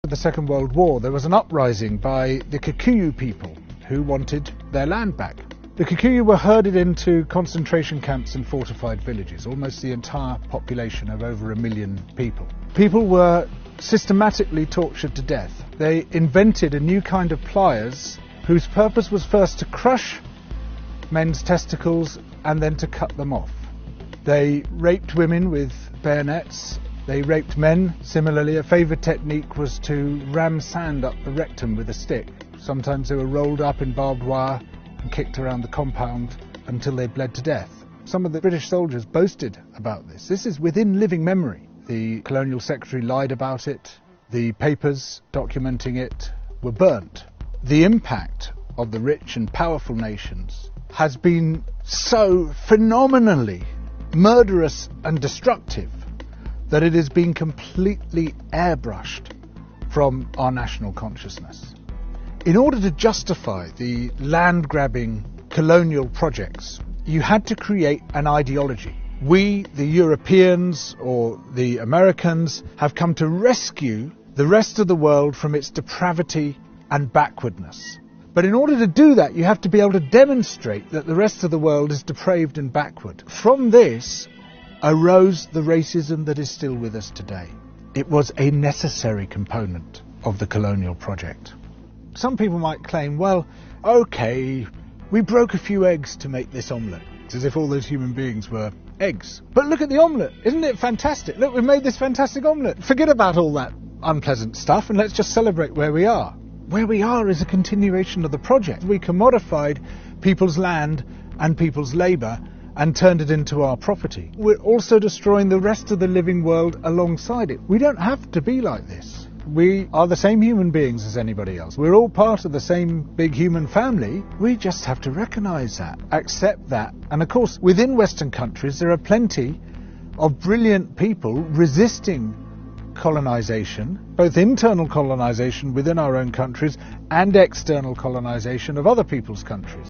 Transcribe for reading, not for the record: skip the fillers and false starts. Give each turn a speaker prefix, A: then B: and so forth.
A: the Second World War, there was an uprising by the Kikuyu people who wanted their land back. The Kikuyu were herded into concentration camps and fortified villages, almost the entire population of over 1 million people. People were systematically tortured to death. They invented a new kind of pliers whose purpose was first to crush men's testicles and then to cut them off. They raped women with bayonets. They raped men. Similarly, a favourite technique was to ram sand up the rectum with a stick. Sometimes they were rolled up in barbed wire and kicked around the compound until they bled to death. Some of the British soldiers boasted about this. This is within living memory. The Colonial Secretary lied about it. The papers documenting it were burnt. The impact of the rich and powerful nations has been so phenomenally murderous and destructive that it has been completely airbrushed from our national consciousness. In order to justify the land-grabbing colonial projects, you had to create an ideology. We, the Europeans or the Americans, have come to rescue the rest of the world from its depravity and backwardness. But in order to do that, you have to be able to demonstrate that the rest of the world is depraved and backward. From this arose the racism that is still with us today. It was a necessary component of the colonial project. Some people might claim, well, okay, we broke a few eggs to make this omelette. It's as if all those human beings were eggs. But look at the omelette. Isn't it fantastic? Look, we made this fantastic omelette. Forget about all that unpleasant stuff and let's just celebrate where we are. Where we are is a continuation of the project. We commodified people's land and people's labour and turned it into our property. We're also destroying the rest of the living world alongside it. We don't have to be like this. We are the same human beings as anybody else. We're all part of the same big human family. We just have to recognise that, accept that. And of course, within Western countries, there are plenty of brilliant people resisting colonisation, both internal colonisation within our own countries and external colonisation of other people's countries.